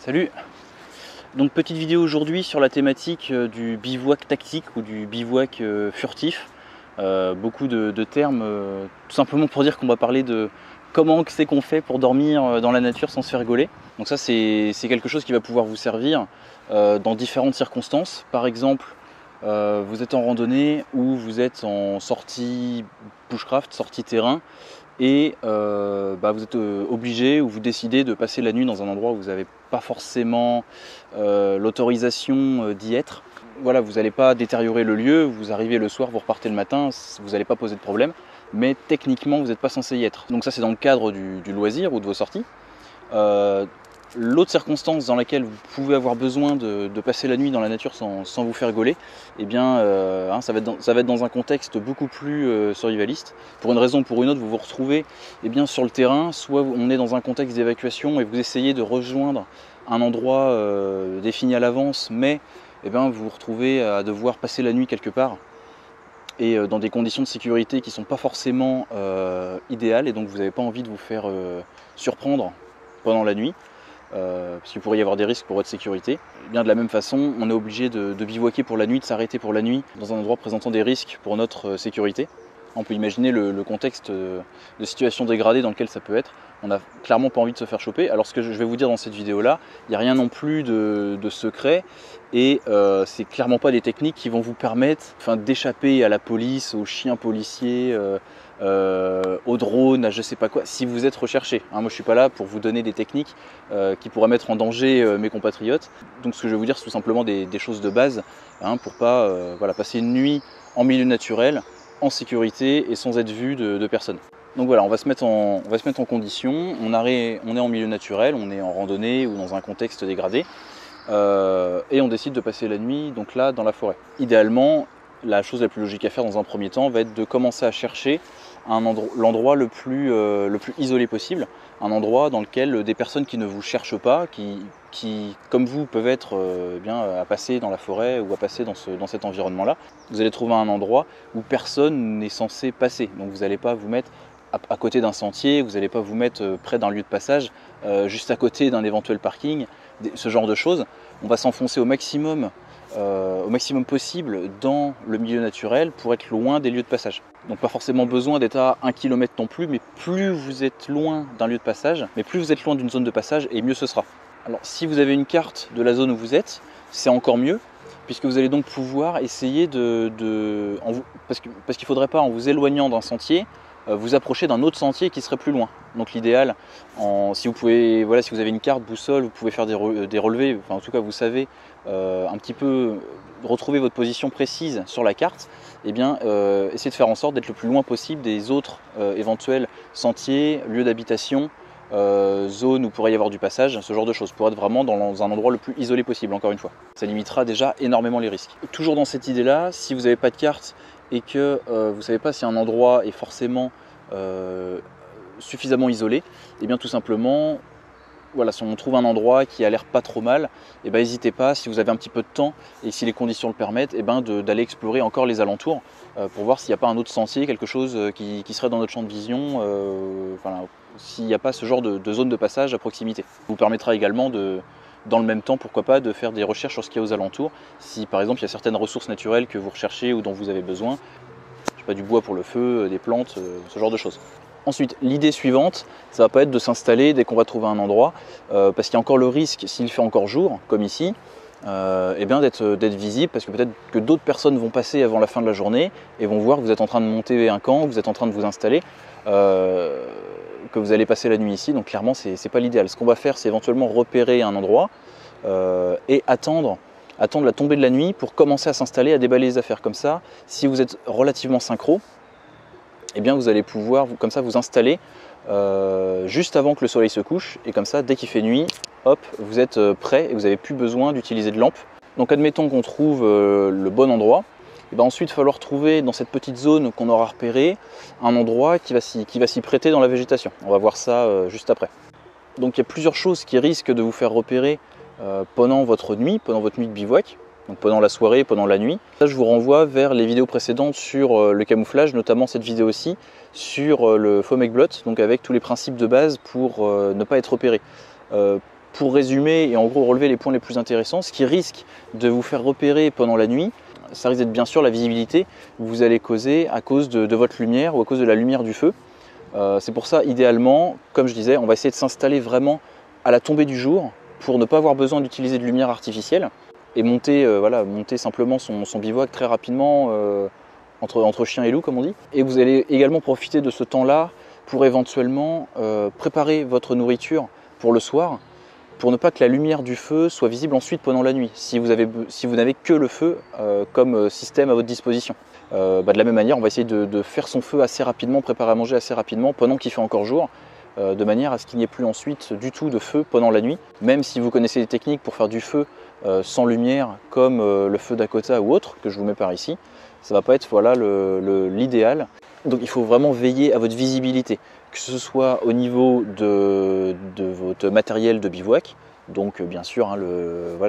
Salut! Donc petite vidéo aujourd'hui sur la thématique du bivouac tactique ou du bivouac furtif. Beaucoup de termes, tout simplement pour dire qu'on va parler de comment c'est qu'on fait pour dormir dans la nature sans se faire gauler. Donc ça c'est quelque chose qui va pouvoir vous servir dans différentes circonstances. Par exemple, vous êtes en randonnée ou vous êtes en sortie bushcraft, sortie terrain, et vous êtes obligé ou vous décidez de passer la nuit dans un endroit où vous n'avez pas forcément l'autorisation d'y être. Voilà, vous n'allez pas détériorer le lieu, vous arrivez le soir, vous repartez le matin, vous n'allez pas poser de problème, mais techniquement vous n'êtes pas censé y être. Donc ça c'est dans le cadre du loisir ou de vos sorties. L'autre circonstance dans laquelle vous pouvez avoir besoin de passer la nuit dans la nature sans vous faire gauler, eh bien, ça va être dans un contexte beaucoup plus survivaliste. Pour une raison ou pour une autre, vous vous retrouvez sur le terrain, soit on est dans un contexte d'évacuation et vous essayez de rejoindre un endroit défini à l'avance, mais vous vous retrouvez à devoir passer la nuit quelque part et dans des conditions de sécurité qui ne sont pas forcément idéales, et donc vous n'avez pas envie de vous faire surprendre pendant la nuit. Parce qu'il pourrait y avoir des risques pour votre sécurité. Et bien de la même façon, on est obligé de bivouaquer pour la nuit, de s'arrêter pour la nuit dans un endroit présentant des risques pour notre sécurité. On peut imaginer le contexte de situation dégradée dans lequel ça peut être. On n'a clairement pas envie de se faire choper. Alors ce que je vais vous dire dans cette vidéo-là, il n'y a rien non plus de secret, et c'est clairement pas des techniques qui vont vous permettre d'échapper à la police, aux chiens policiers, au drone, à je sais pas quoi, si vous êtes recherché. Moi je suis pas là pour vous donner des techniques qui pourraient mettre en danger mes compatriotes. Donc ce que je vais vous dire, c'est tout simplement des choses de base pour pas passer une nuit en milieu naturel, en sécurité et sans être vu de personne. Donc voilà, on va se mettre en condition, on est en milieu naturel, on est en randonnée ou dans un contexte dégradé, et on décide de passer la nuit donc là dans la forêt. Idéalement, la chose la plus logique à faire dans un premier temps va être de commencer à chercher l'endroit le plus isolé possible, un endroit dans lequel des personnes qui ne vous cherchent pas, qui comme vous peuvent être à passer dans la forêt ou à passer dans cet environnement-là. Vous allez trouver un endroit où personne n'est censé passer, donc vous n'allez pas vous mettre à côté d'un sentier, vous n'allez pas vous mettre près d'un lieu de passage, juste à côté d'un éventuel parking, ce genre de choses. On va s'enfoncer au maximum possible dans le milieu naturel pour être loin des lieux de passage. Donc pas forcément besoin d'être à 1 km non plus, mais plus vous êtes loin d'un lieu de passage, mais plus vous êtes loin d'une zone de passage, et mieux ce sera. Alors si vous avez une carte de la zone où vous êtes, c'est encore mieux, puisque vous allez donc pouvoir essayer parce qu'il ne faudrait pas, en vous éloignant d'un sentier, vous approcher d'un autre sentier qui serait plus loin. Donc l'idéal, si vous avez une carte boussole, vous pouvez faire des relevés, en tout cas vous savez un petit peu retrouver votre position précise sur la carte, essayez de faire en sorte d'être le plus loin possible des autres éventuels sentiers, lieux d'habitation, zones où pourrait y avoir du passage, ce genre de choses, pour être vraiment dans un endroit le plus isolé possible, encore une fois. Ça limitera déjà énormément les risques. Toujours dans cette idée-là, si vous n'avez pas de carte et que vous ne savez pas si un endroit est forcément suffisamment isolé, tout simplement, si on trouve un endroit qui a l'air pas trop mal, n'hésitez pas, si vous avez un petit peu de temps et si les conditions le permettent, d'aller explorer encore les alentours pour voir s'il n'y a pas un autre sentier, quelque chose qui serait dans notre champ de vision, s'il n'y a pas ce genre de zone de passage à proximité. Ça vous permettra également dans le même temps, pourquoi pas, de faire des recherches sur ce qu'il y a aux alentours. Si par exemple il y a certaines ressources naturelles que vous recherchez ou dont vous avez besoin, je sais pas, du bois pour le feu, des plantes, ce genre de choses. Ensuite, l'idée suivante, ça va pas être de s'installer dès qu'on va trouver un endroit, parce qu'il y a encore le risque, s'il fait encore jour, comme ici, d'être visible, parce que peut-être que d'autres personnes vont passer avant la fin de la journée et vont voir que vous êtes en train de monter un camp, que vous êtes en train de vous installer, que vous allez passer la nuit ici. Donc clairement, c'est pas l'idéal. Ce qu'on va faire, c'est éventuellement repérer un endroit et attendre la tombée de la nuit pour commencer à s'installer, à déballer les affaires. Comme ça, si vous êtes relativement synchro, vous allez pouvoir comme ça vous installer juste avant que le soleil se couche, et comme ça, dès qu'il fait nuit, hop, vous êtes prêt et vous n'avez plus besoin d'utiliser de lampe. Donc admettons qu'on trouve le bon endroit, ensuite il va falloir trouver dans cette petite zone qu'on aura repérée un endroit qui va s'y prêter dans la végétation. On va voir ça juste après. Donc il y a plusieurs choses qui risquent de vous faire repérer pendant votre nuit de bivouac. Donc pendant la soirée, pendant la nuit. Là, je vous renvoie vers les vidéos précédentes sur le camouflage, notamment cette vidéo-ci sur le faux make blot, donc avec tous les principes de base pour ne pas être repéré. pour résumer et en gros relever les points les plus intéressants, ce qui risque de vous faire repérer pendant la nuit, ça risque d'être bien sûr la visibilité que vous allez causer à cause de votre lumière ou à cause de la lumière du feu. C'est pour ça, idéalement, comme je disais, on va essayer de s'installer vraiment à la tombée du jour pour ne pas avoir besoin d'utiliser de lumière artificielle et monter, monter simplement son bivouac très rapidement entre chien et loup, comme on dit. Et vous allez également profiter de ce temps-là pour éventuellement préparer votre nourriture pour le soir, pour ne pas que la lumière du feu soit visible ensuite pendant la nuit, si vous n'avez que le feu comme système à votre disposition. De la même manière, on va essayer de faire son feu assez rapidement, préparer à manger assez rapidement pendant qu'il fait encore jour, de manière à ce qu'il n'y ait plus ensuite du tout de feu pendant la nuit. Même si vous connaissez des techniques pour faire du feu sans lumière, comme le feu Dakota ou autre, que je vous mets par ici, ça ne va pas être l'idéal. Donc il faut vraiment veiller à votre visibilité, que ce soit au niveau de votre matériel de bivouac. Donc bien sûr,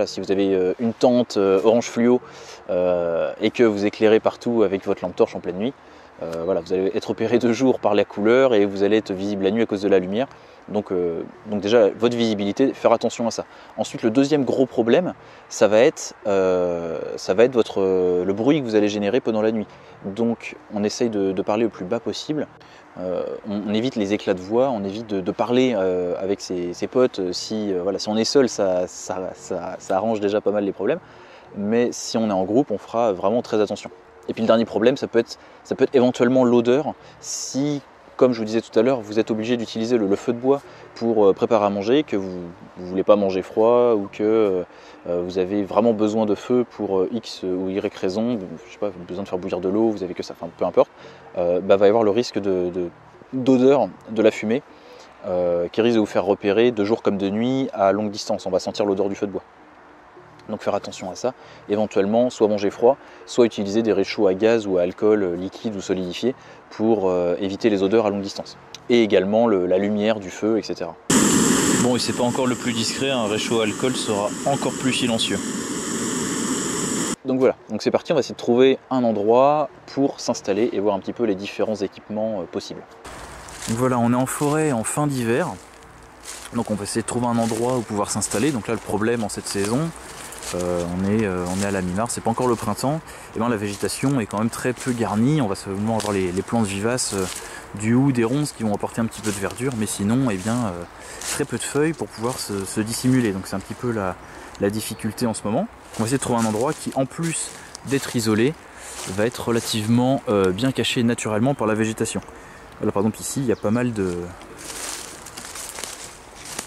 si vous avez une tente orange fluo et que vous éclairez partout avec votre lampe torche en pleine nuit, vous allez être repéré de jour par la couleur et vous allez être visible la nuit à cause de la lumière. Donc déjà, votre visibilité, faire attention à ça. Ensuite, le deuxième gros problème, ça va être le bruit que vous allez générer pendant la nuit. Donc on essaye de parler le plus bas possible. On évite les éclats de voix, on évite de parler avec ses potes. Si on est seul, ça arrange déjà pas mal les problèmes. Mais si on est en groupe, on fera vraiment très attention. Et puis le dernier problème, ça peut être éventuellement l'odeur. Si, comme je vous disais tout à l'heure, vous êtes obligé d'utiliser le feu de bois pour préparer à manger, que vous ne voulez pas manger froid ou que vous avez vraiment besoin de feu pour X ou Y raison, je sais pas, vous avez besoin de faire bouillir de l'eau, vous avez que ça, enfin peu importe, va y avoir le risque d'odeur de la fumée qui risque de vous faire repérer de jour comme de nuit à longue distance. On va sentir l'odeur du feu de bois. Donc faire attention à ça, éventuellement soit manger froid, soit utiliser des réchauds à gaz ou à alcool liquide ou solidifié pour éviter les odeurs à longue distance. Et également la lumière du feu, etc. Bon, et c'est pas encore le plus discret, un réchaud à alcool sera encore plus silencieux. Donc voilà, donc c'est parti, on va essayer de trouver un endroit pour s'installer et voir un petit peu les différents équipements possibles. Donc voilà, on est en forêt en fin d'hiver, donc on va essayer de trouver un endroit où pouvoir s'installer. Donc là, le problème en cette saison, on est à la mi-mars, c'est pas encore le printemps, et bien la végétation est quand même très peu garnie. On va seulement avoir les plantes vivaces, du houx, des ronces qui vont apporter un petit peu de verdure, mais sinon très peu de feuilles pour pouvoir se dissimuler. Donc c'est un petit peu la difficulté en ce moment. On va essayer de trouver un endroit qui, en plus d'être isolé, va être relativement bien caché naturellement par la végétation. Là par exemple ici il y a pas mal de...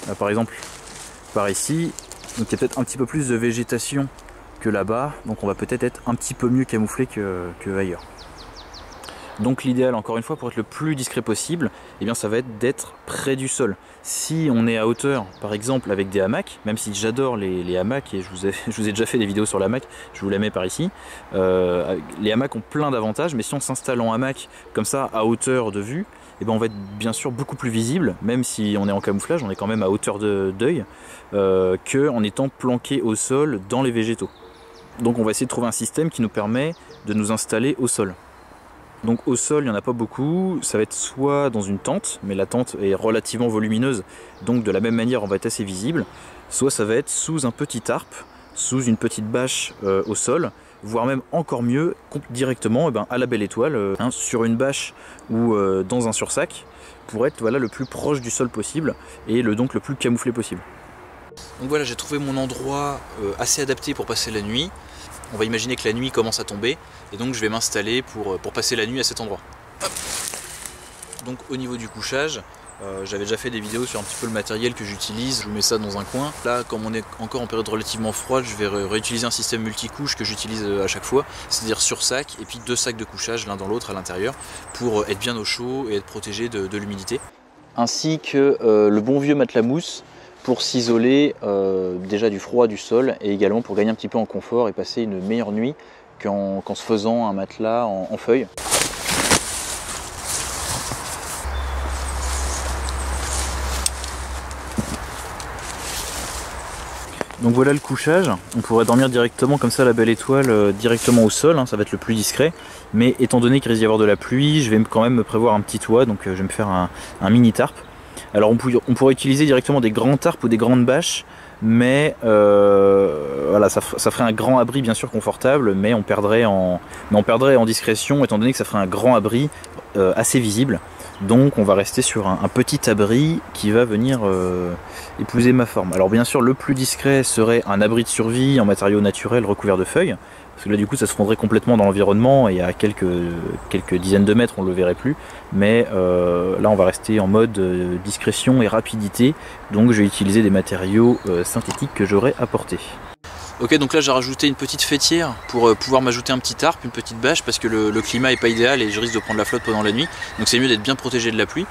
Là, par exemple par ici, donc il y a peut-être un petit peu plus de végétation que là-bas, donc on va peut-être être un petit peu mieux camouflé que ailleurs. Donc l'idéal, encore une fois, pour être le plus discret possible, ça va être d'être près du sol. Si on est à hauteur, par exemple avec des hamacs, même si j'adore les hamacs, et je vous ai déjà fait des vidéos sur l'hamac, je vous la mets par ici, les hamacs ont plein d'avantages, mais si on s'installe en hamac comme ça, à hauteur de vue, on va être bien sûr beaucoup plus visible, même si on est en camouflage, on est quand même à hauteur d'œil, qu'en étant planqué au sol dans les végétaux. Donc on va essayer de trouver un système qui nous permet de nous installer au sol. Donc au sol, il n'y en a pas beaucoup, ça va être soit dans une tente, mais la tente est relativement volumineuse, donc de la même manière on va être assez visible, soit ça va être sous un petit tarp, sous une petite bâche au sol, voire même encore mieux, directement à la belle étoile, sur une bâche ou dans un sursac, pour être le plus proche du sol possible, et donc le plus camouflé possible. Donc voilà, j'ai trouvé mon endroit assez adapté pour passer la nuit. On va imaginer que la nuit commence à tomber, et donc je vais m'installer pour passer la nuit à cet endroit. Hop. Donc au niveau du couchage, j'avais déjà fait des vidéos sur un petit peu le matériel que j'utilise, je vous mets ça dans un coin. Là, comme on est encore en période relativement froide, je vais réutiliser un système multicouche que j'utilise à chaque fois, c'est-à-dire sur sac, et puis 2 sacs de couchage l'un dans l'autre à l'intérieur, pour être bien au chaud et être protégé de l'humidité. Ainsi que le bon vieux matelas mousse, pour s'isoler déjà du froid du sol et également pour gagner un petit peu en confort et passer une meilleure nuit qu'en se faisant un matelas en feuilles. Donc voilà le couchage, on pourrait dormir directement comme ça à la belle étoile, directement au sol, ça va être le plus discret. Mais étant donné qu'il risque d'y avoir de la pluie, je vais quand même me prévoir un petit toit, donc je vais me faire un mini tarp Alors on pourrait utiliser directement des grands tarpes ou des grandes bâches, mais voilà, ça ferait un grand abri bien sûr confortable, mais on perdrait en discrétion étant donné que ça ferait un grand abri assez visible. Donc on va rester sur un petit abri qui va venir épouser ma forme. Alors bien sûr le plus discret serait un abri de survie en matériaux naturels recouverts de feuilles, parce que là du coup ça se fondrait complètement dans l'environnement et à quelques dizaines de mètres on ne le verrait plus. Mais là on va rester en mode discrétion et rapidité, donc je vais utiliser des matériaux synthétiques que j'aurais apportés. Ok, donc là j'ai rajouté une petite fêtière pour pouvoir m'ajouter un petit tarp, une petite bâche, parce que le climat est pas idéal et je risque de prendre la flotte pendant la nuit. Donc c'est mieux d'être bien protégé de la pluie.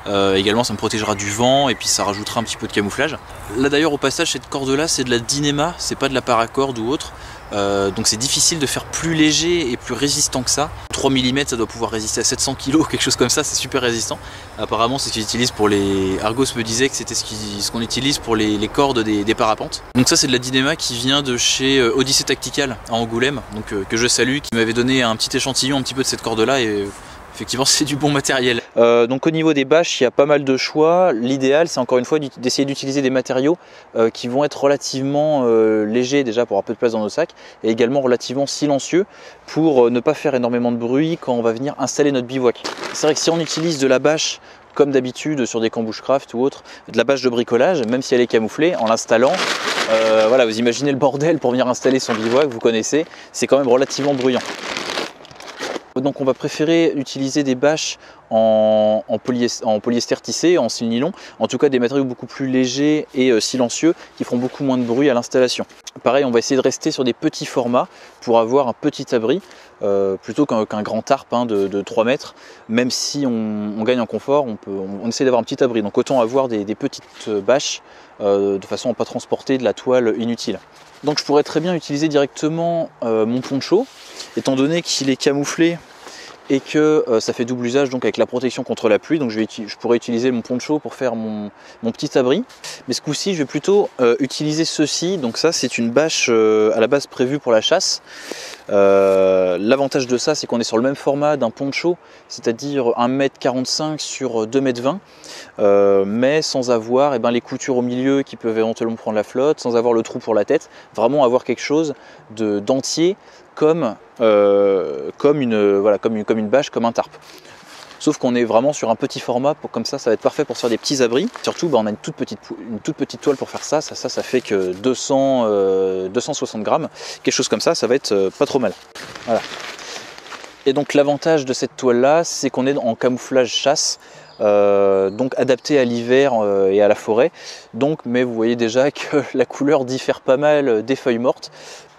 Également ça me protégera du vent et puis ça rajoutera un petit peu de camouflage. Là d'ailleurs au passage cette corde là c'est de la Dynéma, c'est pas de la paracorde ou autre. Donc c'est difficile de faire plus léger et plus résistant que ça. 3 mm ça doit pouvoir résister à 700 kg, quelque chose comme ça, c'est super résistant. Apparemment c'est ce qu'ils utilisent pour les... Argos me disait que c'était ce qu'on utilise pour les cordes des parapentes. Donc ça c'est de la Dynéma qui vient de chez Odyssey Tactical à Angoulême, donc que je salue, qui m'avait donné un petit échantillon un petit peu de cette corde là et effectivement c'est du bon matériel. Donc au niveau des bâches il y a pas mal de choix. L'idéal c'est encore une fois d'essayer d'utiliser des matériaux qui vont être relativement légers déjà pour avoir peu de place dans nos sacs, et également relativement silencieux pour ne pas faire énormément de bruit quand on va venir installer notre bivouac. C'est vrai que si on utilise de la bâche comme d'habitude sur des camps bushcraft ou autre, de la bâche de bricolage, même si elle est camouflée, en l'installant, voilà, vous imaginez le bordel pour venir installer son bivouac, vous connaissez, c'est quand même relativement bruyant. Donc on va préférer utiliser des bâches en polyester tissé, en style nylon, en tout cas des matériaux beaucoup plus légers et silencieux qui feront beaucoup moins de bruit à l'installation. Pareil, on va essayer de rester sur des petits formats pour avoir un petit abri plutôt qu'un grand tarp de 3 mètres. Même si on gagne en confort, on essaie d'avoir un petit abri, donc autant avoir des petites bâches de façon à ne pas transporter de la toile inutile. Donc je pourrais très bien utiliser directement mon poncho, étant donné qu'il est camouflé et que ça fait double usage donc avec la protection contre la pluie. Donc je pourrais utiliser mon poncho pour faire mon petit abri. Mais ce coup-ci je vais plutôt utiliser ceci. Donc ça c'est une bâche à la base prévue pour la chasse. L'avantage de ça c'est qu'on est sur le même format d'un poncho, c'est-à-dire 1,45 m sur 2,20 m, mais sans avoir les coutures au milieu qui peuvent éventuellement prendre la flotte, sans avoir le trou pour la tête, vraiment avoir quelque chose d'entier comme une bâche, comme un tarp. Sauf qu'on est vraiment sur un petit format, comme ça va être parfait pour se faire des petits abris. Surtout on a une toute petite toile pour faire ça, ça fait que 260 grammes, quelque chose comme ça, ça va être pas trop mal. Voilà. Et donc l'avantage de cette toile là, c'est qu'on est en camouflage chasse, donc adapté à l'hiver et à la forêt. Mais vous voyez déjà que la couleur diffère pas mal des feuilles mortes.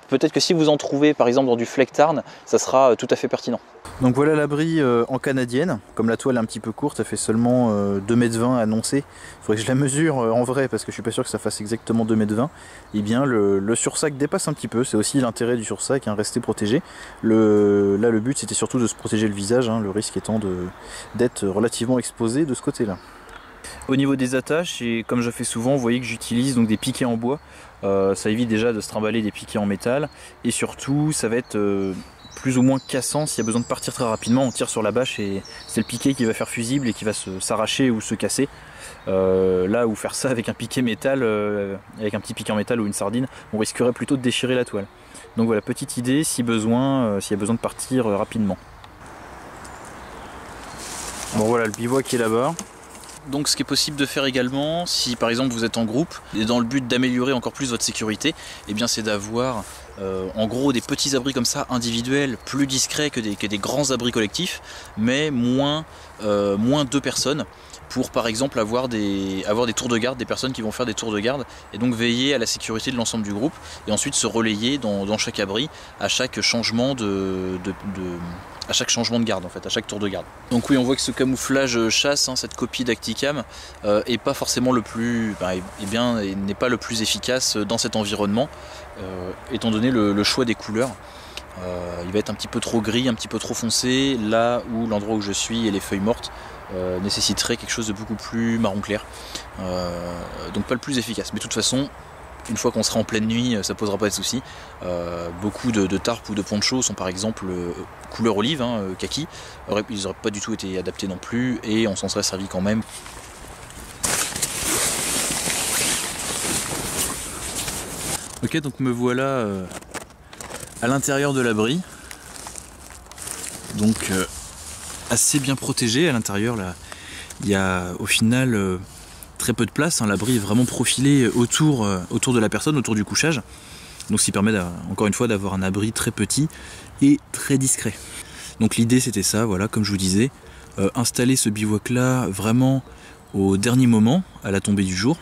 Peut-être que si vous en trouvez par exemple dans du flectarn, ça sera tout à fait pertinent. Donc voilà l'abri en canadienne. Comme la toile est un petit peu courte, ça fait seulement 2,20 m annoncé. Il faudrait que je la mesure en vrai parce que je suis pas sûr que ça fasse exactement 2,20 m. Et bien le sursac dépasse un petit peu, c'est aussi l'intérêt du sursac, rester protégé. Là le but c'était surtout de se protéger le visage, le risque étant d'être relativement exposé de ce côté-là. Au niveau des attaches, et comme je fais souvent, vous voyez que j'utilise donc des piquets en bois. Ça évite déjà de se trimballer des piquets en métal, et surtout ça va être plus ou moins cassant s'il y a besoin de partir très rapidement. On tire sur la bâche et c'est le piquet qui va faire fusible et qui va s'arracher ou se casser. Là où faire ça avec un piquet métal, avec un petit piquet en métal ou une sardine, on risquerait plutôt de déchirer la toile. Donc voilà, petite idée si besoin, s'il y a besoin de partir rapidement. Bon voilà le bivouac qui est là-bas. Donc ce qui est possible de faire également, si par exemple vous êtes en groupe, et dans le but d'améliorer encore plus votre sécurité, c'est d'avoir en gros des petits abris comme ça, individuels, plus discrets que des grands abris collectifs, mais moins 2 personnes, pour par exemple avoir des tours de garde, des personnes qui vont faire des tours de garde, et donc veiller à la sécurité de l'ensemble du groupe, et ensuite se relayer dans chaque abri, à chaque changement à chaque changement de garde en fait, à chaque tour de garde. Donc oui, on voit que ce camouflage chasse, cette copie d'Acticam, est pas forcément le plus, n'est pas le plus efficace dans cet environnement, étant donné le choix des couleurs. Il va être un petit peu trop gris, un petit peu trop foncé, là où l'endroit où je suis et les feuilles mortes nécessiterait quelque chose de beaucoup plus marron clair. Donc pas le plus efficace, mais de toute façon, une fois qu'on sera en pleine nuit, ça posera pas de soucis. Beaucoup de tarpes ou de ponchos sont par exemple couleur olive, kaki. Ils n'auraient pas du tout été adaptés non plus et on s'en serait servi quand même. Ok, donc me voilà à l'intérieur de l'abri. Donc assez bien protégé à l'intérieur là. Il y a au final très peu de place, hein. L'abri est vraiment profilé autour de la personne, autour du couchage. Donc ce qui permet encore une fois d'avoir un abri très petit et très discret. Donc l'idée c'était ça, voilà, comme je vous disais, installer ce bivouac là vraiment au dernier moment, à la tombée du jour.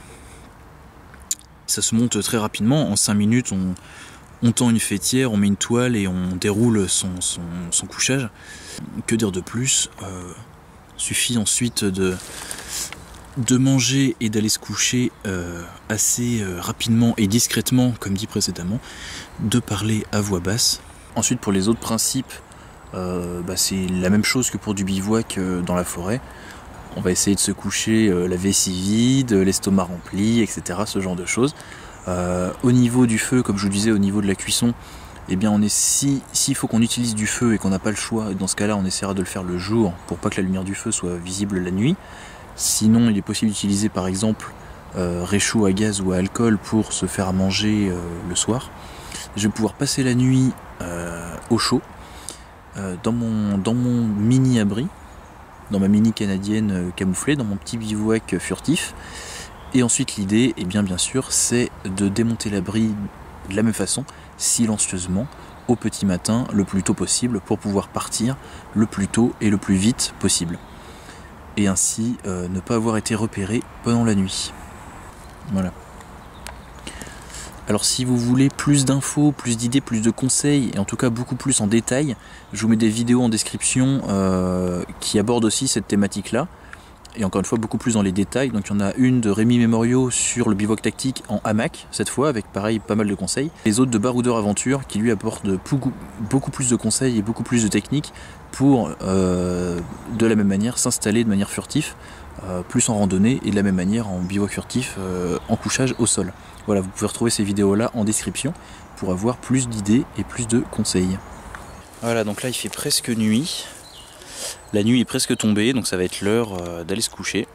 Ça se monte très rapidement, en 5 minutes on tend une fêtière, on met une toile et on déroule son couchage. Que dire de plus, suffit ensuite de manger et d'aller se coucher assez rapidement et discrètement, comme dit précédemment, de parler à voix basse. Ensuite pour les autres principes, c'est la même chose que pour du bivouac dans la forêt. On va essayer de se coucher la vessie vide, l'estomac rempli, etc. Ce genre de choses. Au niveau du feu, comme je vous disais, au niveau de la cuisson, eh bien s'il faut qu'on utilise du feu et qu'on n'a pas le choix, dans ce cas là on essaiera de le faire le jour pour pas que la lumière du feu soit visible la nuit. Sinon il est possible d'utiliser par exemple réchaud à gaz ou à alcool pour se faire à manger le soir. Je vais pouvoir passer la nuit au chaud dans mon mini abri, dans ma mini canadienne camouflée, dans mon petit bivouac furtif. Et ensuite l'idée, eh bien sûr, c'est de démonter l'abri de la même façon, silencieusement, au petit matin, le plus tôt possible, pour pouvoir partir le plus tôt et le plus vite possible. Et ainsi ne pas avoir été repéré pendant la nuit. Voilà. Alors si vous voulez plus d'infos, plus d'idées, plus de conseils, et en tout cas beaucoup plus en détail, je vous mets des vidéos en description qui abordent aussi cette thématique-là. Et encore une fois beaucoup plus dans les détails. Donc il y en a une de Rémi Memoriaux sur le bivouac tactique en hamac cette fois, avec pareil pas mal de conseils. Les autres de Baroudeur Aventure qui lui apportent beaucoup plus de conseils et beaucoup plus de techniques pour de la même manière s'installer de manière furtive, plus en randonnée et de la même manière en bivouac furtif en couchage au sol. Voilà, vous pouvez retrouver ces vidéos là en description pour avoir plus d'idées et plus de conseils. Voilà, donc là il fait presque nuit. La nuit est presque tombée, donc ça va être l'heure d'aller se coucher.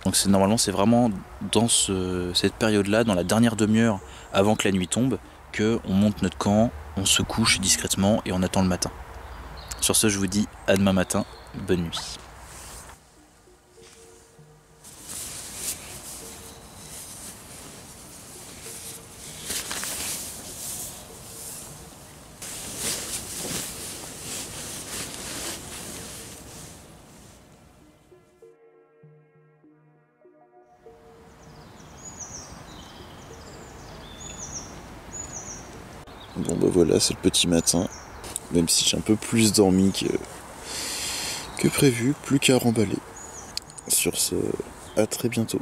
Donc normalement c'est vraiment dans cette période-là, dans la dernière demi-heure avant que la nuit tombe, qu'on monte notre camp, on se couche discrètement et on attend le matin. Sur ce, je vous dis à demain matin, bonne nuit. Bon bah voilà, c'est le petit matin, même si j'ai un peu plus dormi que prévu, plus qu'à remballer. Sur ce, à très bientôt.